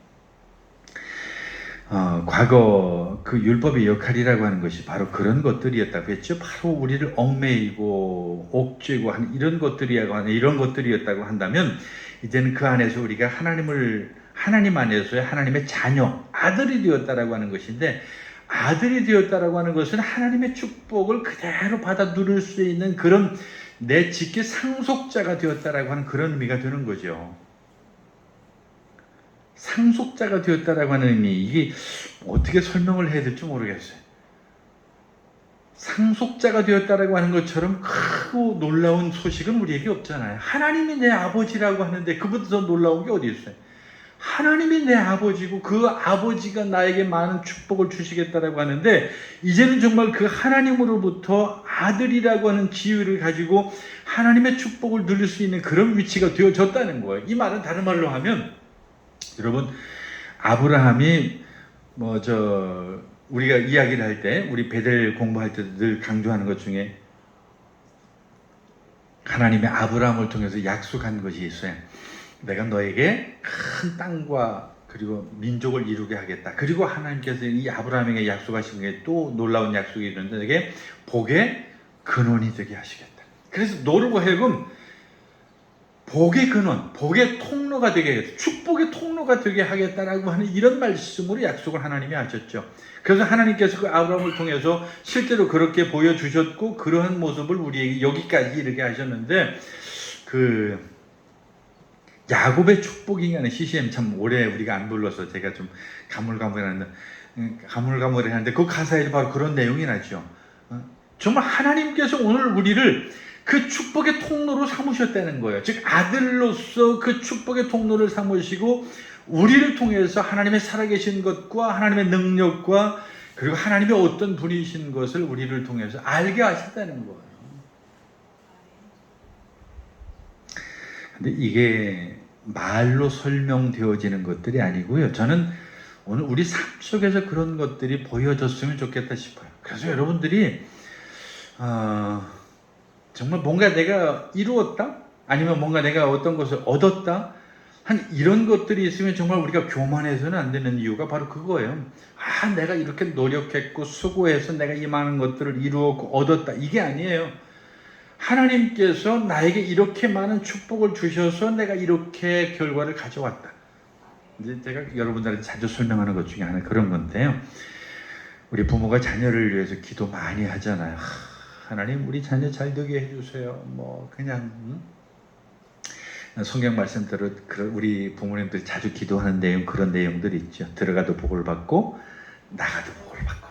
과거 그 율법의 역할이라고 하는 것이 바로 그런 것들이었다고 했죠. 바로 우리를 얽매이고 옥죄고 하는 이런 것들이었다고 한다면 이제는 그 안에서 우리가 하나님 안에서의 하나님의 자녀, 아들이 되었다라고 하는 것인데, 아들이 되었다라고 하는 것은 하나님의 축복을 그대로 받아 누릴 수 있는 그런 내 직계 상속자가 되었다라고 하는 그런 의미가 되는 거죠. 상속자가 되었다라고 하는 의미, 이게 어떻게 설명을 해야 될지 모르겠어요. 상속자가 되었다라고 하는 것처럼 크고 놀라운 소식은 우리에게 없잖아요. 하나님이 내 아버지라고 하는데 그보다 더 놀라운 게 어디 있어요? 하나님이 내 아버지고 그 아버지가 나에게 많은 축복을 주시겠다라고 하는데, 이제는 정말 그 하나님으로부터 아들이라고 하는 지위를 가지고 하나님의 축복을 누릴 수 있는 그런 위치가 되어졌다는 거예요. 이 말은 다른 말로 하면, 여러분, 아브라함이 우리가 이야기를 할 때, 우리 베델 공부할 때도 늘 강조하는 것 중에 하나님의 아브라함을 통해서 약속한 것이 있어요. 내가 너에게 큰 땅과 그리고 민족을 이루게 하겠다. 그리고 하나님께서 이 아브라함에게 약속하신 게 또 놀라운 약속이 있는데, 내게 복의 근원이 되게 하시겠다. 그래서 너로 하여금 복의 근원, 복의 통로가 되게 하겠다. 축복의 통로가 되게 하겠다라고 하는 이런 말씀으로 약속을 하나님이 하셨죠. 그래서 하나님께서 그 아브라함을 통해서 실제로 그렇게 보여주셨고 그러한 모습을 우리에게 여기까지 이르게 하셨는데 그 야곱의 축복이라는 CCM 참 오래 우리가 안 불러서 제가 좀 가물가물했는데 그 가사에 바로 그런 내용이 나죠. 정말 하나님께서 오늘 우리를 그 축복의 통로로 삼으셨다는 거예요. 즉 아들로서 그 축복의 통로를 삼으시고 우리를 통해서 하나님의 살아계신 것과 하나님의 능력과 그리고 하나님의 어떤 분이신 것을 우리를 통해서 알게 하셨다는 거예요. 근데 이게 말로 설명되어지는 것들이 아니고요. 저는 오늘 우리 삶 속에서 그런 것들이 보여졌으면 좋겠다 싶어요. 그래서 여러분들이 정말 뭔가 내가 이루었다? 아니면 뭔가 내가 어떤 것을 얻었다? 한 이런 것들이 있으면 정말 우리가 교만해서는 안 되는 이유가 바로 그거예요. 내가 이렇게 노력했고 수고해서 내가 이 많은 것들을 이루었고 얻었다. 이게 아니에요. 하나님께서 나에게 이렇게 많은 축복을 주셔서 내가 이렇게 결과를 가져왔다. 이제 제가 여러분들한테 자주 설명하는 것 중에 하나 그런 건데요. 우리 부모가 자녀를 위해서 기도 많이 하잖아요. 하나님 우리 자녀 잘 되게 해주세요. 뭐 그냥 성경 말씀대로 우리 부모님들이 자주 기도하는 내용 그런 내용들이 있죠. 들어가도 복을 받고 나가도 복을 받고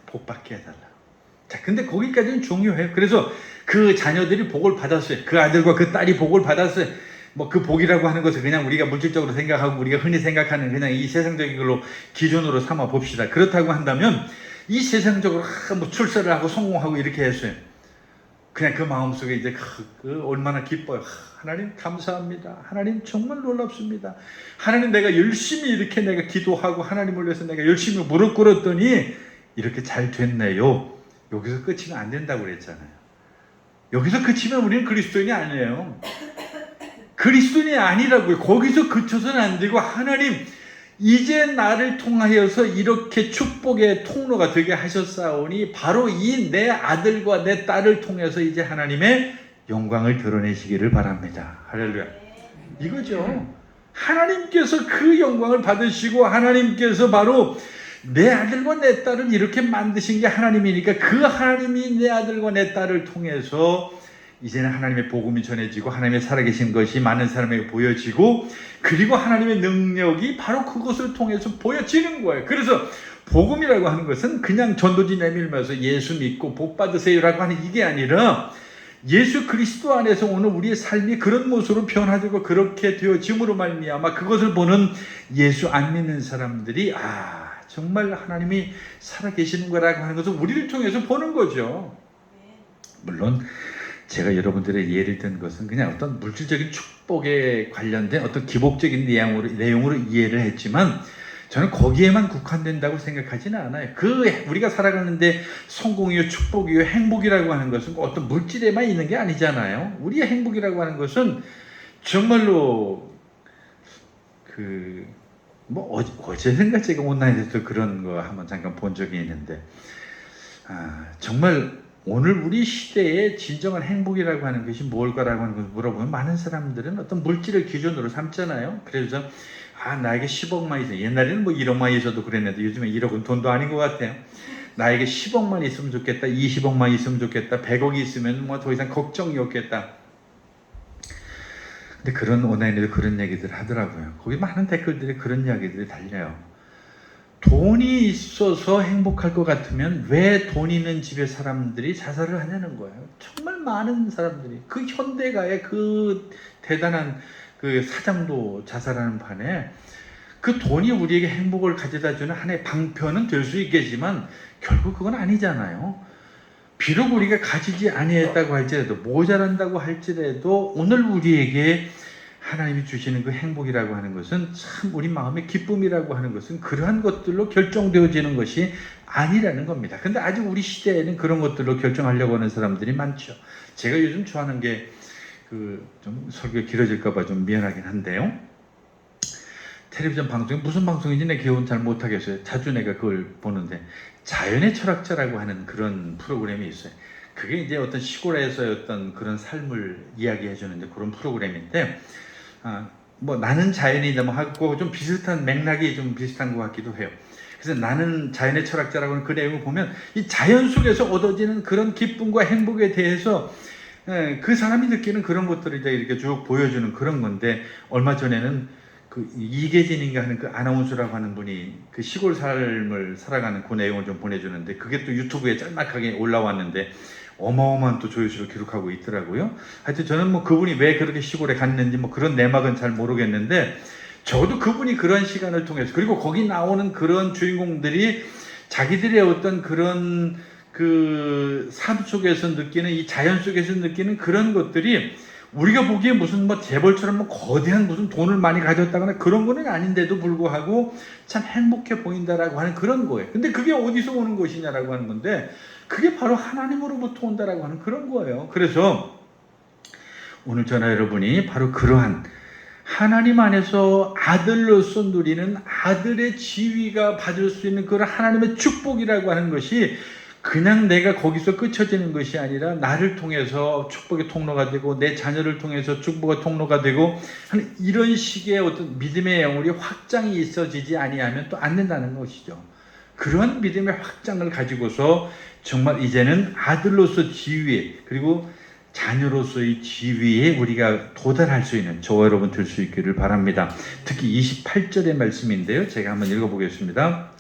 복 받게 해달라. 자, 근데 거기까지는 중요해요. 그래서 그 자녀들이 복을 받았어요. 그 아들과 그 딸이 복을 받았어요. 뭐 그 복이라고 하는 것을 그냥 우리가 물질적으로 생각하고 우리가 흔히 생각하는 그냥 이 세상적인 걸로 기준으로 삼아 봅시다. 그렇다고 한다면 이 세상적으로 뭐 출세를 하고 성공하고 이렇게 했어요. 그냥 그 마음속에 이제 얼마나 기뻐요. 하나님 감사합니다. 하나님 정말 놀랍습니다. 하나님 내가 열심히 이렇게 내가 기도하고 하나님을 위해서 내가 열심히 무릎 꿇었더니 이렇게 잘 됐네요. 여기서 끝이면 안 된다고 그랬잖아요. 여기서 그치면 우리는 그리스도인이 아니에요. 그리스도인이 아니라고요. 거기서 그쳐서는 안 되고 하나님 이제 나를 통하여서 이렇게 축복의 통로가 되게 하셨사오니 바로 이 내 아들과 내 딸을 통해서 이제 하나님의 영광을 드러내시기를 바랍니다. 할렐루야. 이거죠. 하나님께서 그 영광을 받으시고 하나님께서 바로 내 아들과 내 딸을 이렇게 만드신 게 하나님이니까 그 하나님이 내 아들과 내 딸을 통해서 이제는 하나님의 복음이 전해지고 하나님의 살아계신 것이 많은 사람에게 보여지고 그리고 하나님의 능력이 바로 그것을 통해서 보여지는 거예요. 그래서 복음이라고 하는 것은 그냥 전도지 내밀면서 예수 믿고 복 받으세요라고 하는 이게 아니라 예수 그리스도 안에서 오늘 우리의 삶이 그런 모습으로 변화되고 그렇게 되어짐으로 말미암아 그것을 보는 예수 안 믿는 사람들이 정말 하나님이 살아계시는 거라고 하는 것을 우리를 통해서 보는 거죠. 물론 제가 여러분들의 예를 든 것은 그냥 어떤 물질적인 축복에 관련된 어떤 기복적인 내용으로 이해를 했지만 저는 거기에만 국한된다고 생각하지는 않아요. 우리가 살아가는데 성공이요, 축복이요, 행복이라고 하는 것은 어떤 물질에만 있는 게 아니잖아요. 우리의 행복이라고 하는 것은 정말로 어제인가 제가 온라인에서 그런 거 한번 잠깐 본 적이 있는데 정말 오늘 우리 시대의 진정한 행복이라고 하는 것이 뭘까라고 하는 것을 물어보면 많은 사람들은 어떤 물질을 기준으로 삼잖아요. 그래서 나에게 10억만 있어. 옛날에는 뭐 1억만 있어도 그랬는데 요즘에 1억은 돈도 아닌 것 같아요. 나에게 10억만 있으면 좋겠다. 20억만 있으면 좋겠다. 100억이 있으면 뭐 더 이상 걱정이 없겠다. 근데 그런 온라인에도 그런 얘기들 하더라고요. 거기 많은 댓글들이 그런 이야기들이 달려요. 돈이 있어서 행복할 것 같으면 왜 돈 있는 집의 사람들이 자살을 하냐는 거예요. 정말 많은 사람들이 그 현대가의 그 대단한 그 사장도 자살하는 판에 그 돈이 우리에게 행복을 가져다 주는 하나의 방편은 될 수 있겠지만 결국 그건 아니잖아요. 비록 우리가 가지지 아니했다고 할지라도 모자란다고 할지라도 오늘 우리에게 하나님이 주시는 그 행복이라고 하는 것은 참 우리 마음의 기쁨이라고 하는 것은 그러한 것들로 결정되어지는 것이 아니라는 겁니다. 근데 아직 우리 시대에는 그런 것들로 결정하려고 하는 사람들이 많죠. 제가 요즘 좋아하는 게 좀 설교 길어질까봐 좀 미안하긴 한데요. 텔레비전 방송이 무슨 방송인지 내가 기억은 잘 못하겠어요. 자주 내가 그걸 보는데 자연의 철학자라고 하는 그런 프로그램이 있어요. 그게 이제 어떤 시골에서의 어떤 그런 삶을 이야기해 주는데 그런 프로그램인데, 뭐 나는 자연이다 뭐 하고 좀 비슷한 맥락이 좀 비슷한 것 같기도 해요. 그래서 나는 자연의 철학자라고 하는 그 내용을 보면 이 자연 속에서 얻어지는 그런 기쁨과 행복에 대해서 그 사람이 느끼는 그런 것들을 이제 이렇게 쭉 보여주는 그런 건데, 얼마 전에는 그 이계진인가 하는 그 아나운서라고 하는 분이 그 시골 삶을 살아가는 그 내용을 좀 보내주는데, 그게 또 유튜브에 짤막하게 올라왔는데 어마어마한 또 조회수를 기록하고 있더라고요. 하여튼 저는 뭐 그분이 왜 그렇게 시골에 갔는지 뭐 그런 내막은 잘 모르겠는데, 적어도 그분이 그런 시간을 통해서, 그리고 거기 나오는 그런 주인공들이 자기들의 어떤 그런 그 삶 속에서 느끼는, 이 자연 속에서 느끼는 그런 것들이 우리가 보기에 무슨 뭐 재벌처럼 뭐 거대한 무슨 돈을 많이 가졌다거나 그런 거는 아닌데도 불구하고 참 행복해 보인다라고 하는 그런 거예요. 근데 그게 어디서 오는 것이냐라고 하는 건데, 그게 바로 하나님으로부터 온다라고 하는 그런 거예요. 그래서 오늘 저나 여러분이 바로 그러한 하나님 안에서 아들로서 누리는 아들의 지위가 받을 수 있는 그런 하나님의 축복이라고 하는 것이 그냥 내가 거기서 끝쳐지는 것이 아니라 나를 통해서 축복의 통로가 되고 내 자녀를 통해서 축복의 통로가 되고 하는 이런 식의 어떤 믿음의 영혼이 확장이 있어지지 아니하면 또 안 된다는 것이죠. 그런 믿음의 확장을 가지고서 정말 이제는 아들로서 지위에, 그리고 자녀로서의 지위에 우리가 도달할 수 있는 저와 여러분 될 수 있기를 바랍니다. 특히 28절의 말씀인데요, 제가 한번 읽어보겠습니다.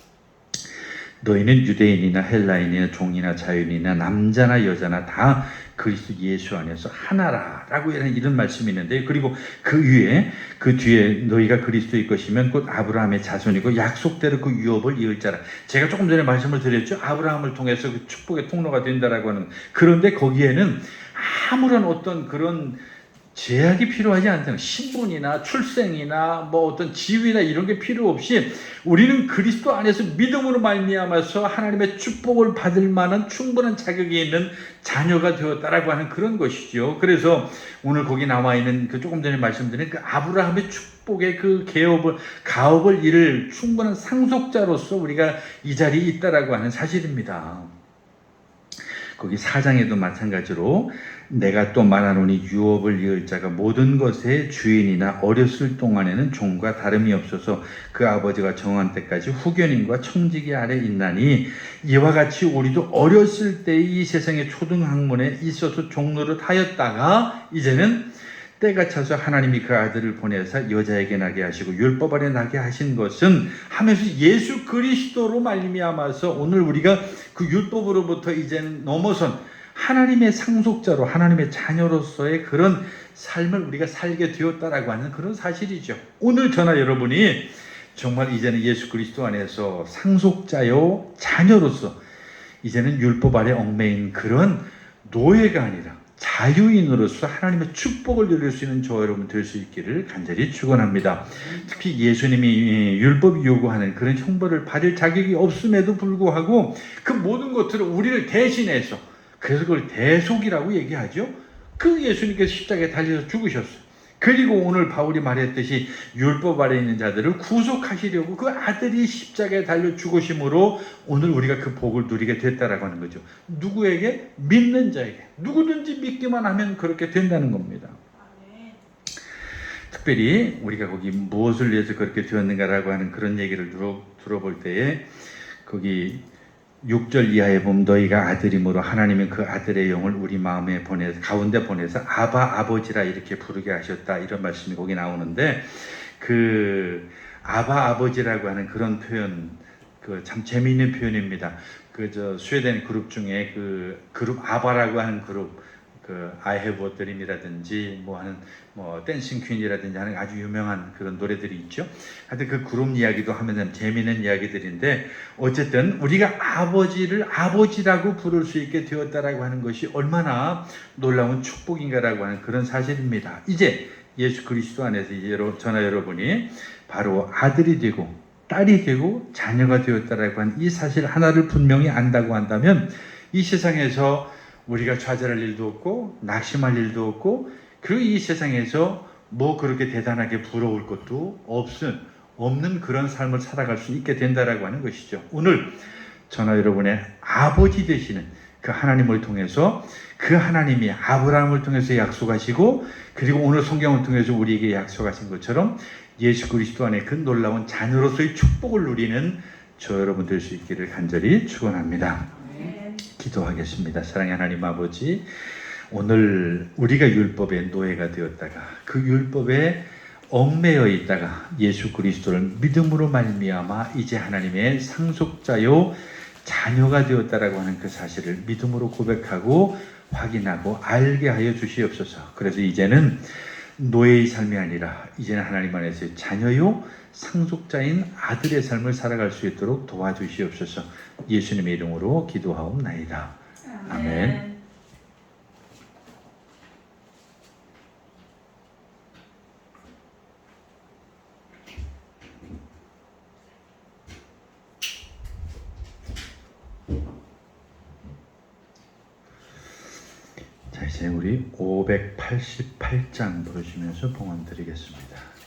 너희는 유대인이나 헬라인이나 종이나 자유인이나 남자나 여자나 다 그리스도 예수 안에서 하나라 라고 하는 이런 말씀이 있는데, 그리고 그 위에 그 뒤에 너희가 그리스도의 것이면 곧 아브라함의 자손이고 약속대로 그 유업을 이을 자라. 제가 조금 전에 말씀을 드렸죠. 아브라함을 통해서 그 축복의 통로가 된다라고 하는. 그런데 거기에는 아무런 어떤 그런 제약이 필요하지 않다는, 신분이나 출생이나 뭐 어떤 지위나 이런 게 필요 없이 우리는 그리스도 안에서 믿음으로 말미암아서 하나님의 축복을 받을 만한 충분한 자격이 있는 자녀가 되었다라고 하는 그런 것이죠. 그래서 오늘 거기 나와 있는 그 조금 전에 말씀드린 그 아브라함의 축복의 그 가업을 이룰 충분한 상속자로서 우리가 이 자리에 있다라고 하는 사실입니다. 거기 4장에도 마찬가지로 내가 또 말하노니 유업을 이을 자가 모든 것의 주인이나 어렸을 동안에는 종과 다름이 없어서 그 아버지가 정한 때까지 후견인과 청지기 아래 있나니, 이와 같이 우리도 어렸을 때의 이 세상의 초등학문에 있어서 종노릇 하였다가 이제는 때가 차서 하나님이 그 아들을 보내사 여자에게 나게 하시고 율법 아래 나게 하신 것은 하면서 예수 그리스도로 말미암아서 오늘 우리가 그 율법으로부터 이제는 넘어선 하나님의 상속자로, 하나님의 자녀로서의 그런 삶을 우리가 살게 되었다라고 하는 그런 사실이죠. 오늘 저나 여러분이 정말 이제는 예수 그리스도 안에서 상속자요 자녀로서 이제는 율법 아래 얽매인 그런 노예가 아니라 자유인으로서 하나님의 축복을 누릴 수 있는 저와 여러분 될 수 있기를 간절히 축원합니다. 특히 예수님이 율법이 요구하는 그런 형벌을 받을 자격이 없음에도 불구하고 그 모든 것들을 우리를 대신해서, 그래서 그걸 대속이라고 얘기하죠. 그 예수님께서 십자가에 달려서 죽으셨어요. 그리고 오늘 바울이 말했듯이 율법 아래 있는 자들을 구속하시려고 그 아들이 십자가에 달려 죽으심으로 오늘 우리가 그 복을 누리게 됐다라고 하는 거죠. 누구에게? 믿는 자에게. 누구든지 믿기만 하면 그렇게 된다는 겁니다. 특별히 우리가 거기 무엇을 위해서 그렇게 되었는가라고 하는 그런 얘기를 들어볼 때에 거기 6절 이하에 보면 너희가 아들이므로 하나님은 그 아들의 영을 우리 마음에 가운데 보내서 아바 아버지라 이렇게 부르게 하셨다, 이런 말씀이 거기 나오는데, 그 아바 아버지라고 하는 그런 표현, 그 참 재미있는 표현입니다. 그 스웨덴 그룹 중에 그 그룹 아바라고 하는 그룹, 그 I have a dream이라든지 뭐 하는 뭐 댄싱 퀸이라든지 하는 아주 유명한 그런 노래들이 있죠. 하여튼 그 그룹 이야기도 하면 재미있는 이야기들인데, 어쨌든 우리가 아버지를 아버지라고 부를 수 있게 되었다라고 하는 것이 얼마나 놀라운 축복인가라고 하는 그런 사실입니다. 이제 예수 그리스도 안에서 이제 저나 여러분이 바로 아들이 되고 딸이 되고 자녀가 되었다라고 하는 이 사실 하나를 분명히 안다고 한다면, 이 세상에서 우리가 좌절할 일도 없고 낙심할 일도 없고, 그리고 이 세상에서 뭐 그렇게 대단하게 부러울 것도 없는 그런 삶을 살아갈 수 있게 된다라고 하는 것이죠. 오늘 저나 여러분의 아버지 되시는 그 하나님을 통해서 그 하나님이 아브라함을 통해서 약속하시고 그리고 오늘 성경을 통해서 우리에게 약속하신 것처럼 예수 그리스도 안에 그 놀라운 자녀로서의 축복을 누리는 저 여러분 될 수 있기를 간절히 축원합니다. 기도하겠습니다. 사랑의 하나님 아버지, 오늘 우리가 율법의 노예가 되었다가 그 율법에 얽매여 있다가 예수 그리스도를 믿음으로 말미암아 이제 하나님의 상속자요 자녀가 되었다라고 하는 그 사실을 믿음으로 고백하고 확인하고 알게 하여 주시옵소서. 그래서 이제는 노예의 삶이 아니라 이제는 하나님 안에서의 자녀요 상속자인 아들의 삶을 살아갈 수 있도록 도와주시옵소서. 예수님의 이름으로 기도하옵나이다. 아멘. 자, 이제 우리 588장 부르시면서 봉헌 드리겠습니다.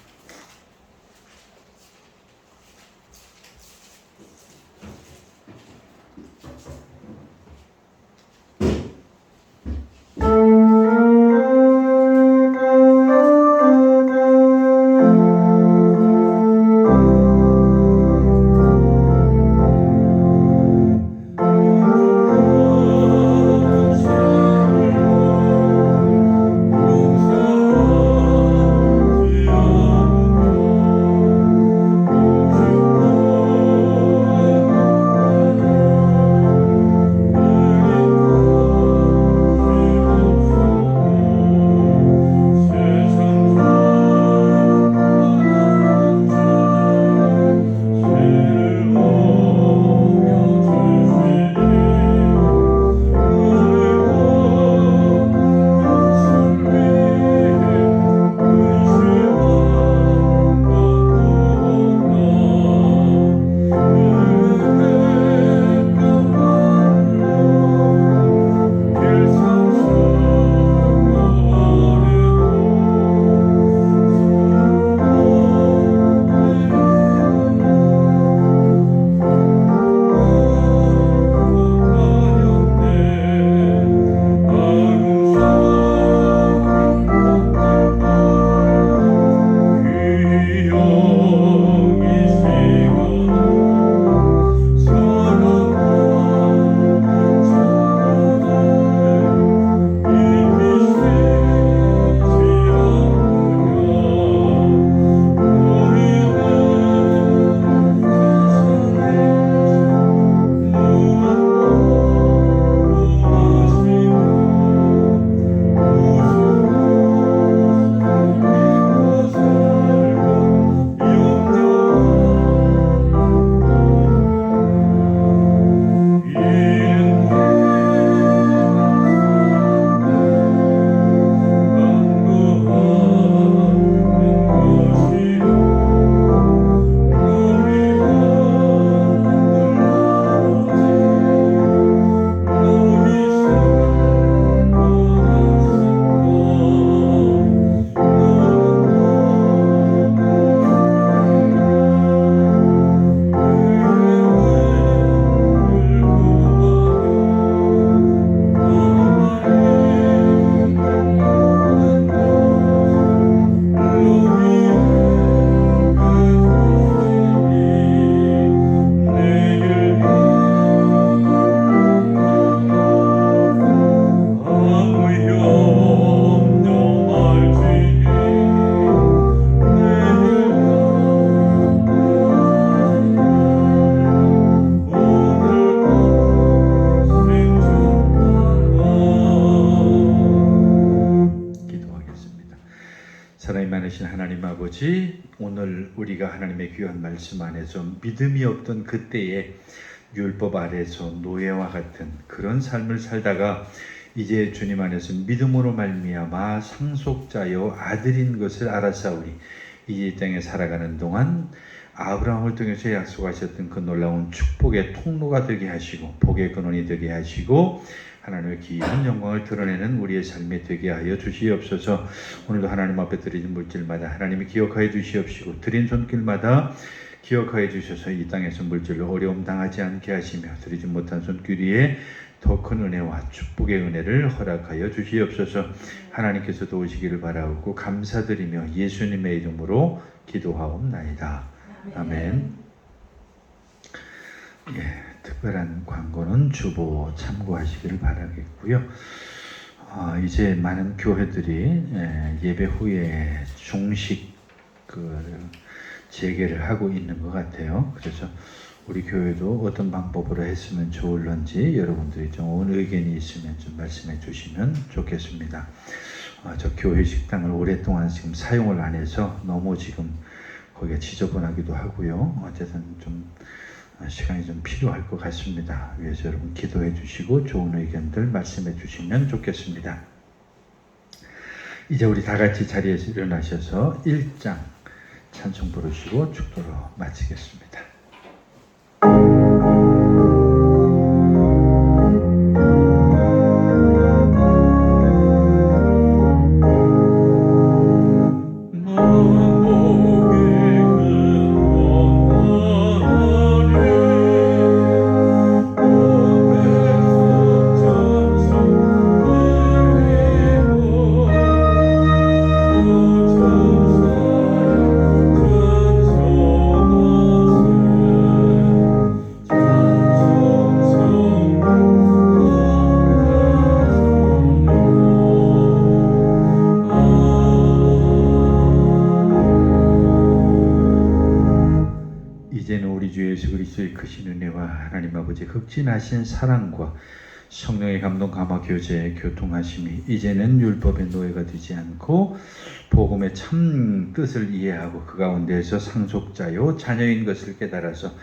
아버지, 오늘 우리가 하나님의 귀한 말씀 안에서 믿음이 없던 그때에 율법 아래서 노예와 같은 그런 삶을 살다가 이제 주님 안에서 믿음으로 말미암아 상속자요 아들인 것을 알았사오니 이제 이 땅에 살아가는 동안 아브라함을 통해서 약속하셨던 그 놀라운 축복의 통로가 되게 하시고 복의 근원이 되게 하시고 하나님의 귀한 영광을 드러내는 우리의 삶이 되게 하여 주시옵소서. 오늘도 하나님 앞에 드리는 물질마다 하나님이 기억하여 주시옵시고 드린 손길마다 기억하여 주셔서 이 땅에서 물질로 어려움 당하지 않게 하시며 드리지 못한 손길 위에 더 큰 은혜와 축복의 은혜를 허락하여 주시옵소서. 하나님께서 도우시기를 바라고 감사드리며 예수님의 이름으로 기도하옵나이다. 아멘. 특별한 광고는 주보 참고하시기를 바라겠고요. 이제 많은 교회들이 예배 후에 중식 재개를 하고 있는 것 같아요. 그래서 우리 교회도 어떤 방법으로 했으면 좋을런지 여러분들이 좀 온 의견이 있으면 좀 말씀해 주시면 좋겠습니다. 저 교회 식당을 오랫동안 지금 사용을 안 해서 너무 지금 거기가 지저분하기도 하고요. 어쨌든 좀 시간이 좀 필요할 것 같습니다. 위해서 여러분 기도해 주시고 좋은 의견들 말씀해 주시면 좋겠습니다. 이제 우리 다 같이 자리에서 일어나셔서 1장 찬송 부르시고 축도로 마치겠습니다. 이제는 우리 주 예수 그리스도의 크신 은혜와 하나님 아버지 극진하신 사랑과 성령의 감동 감화 교제 교통하심이 이제는 율법의 노예가 되지 않고 복음의 참 뜻을 이해하고 그 가운데에서 상속자요 자녀인 것을 깨달아서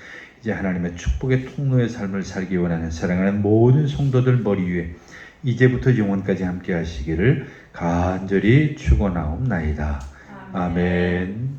이제 하나님의 축복의 통로의 삶을 살기 원하는 사랑하는 모든 성도들 머리 위에 이제부터 영원까지 함께 하시기를 간절히 축원하옵나이다. 아멘.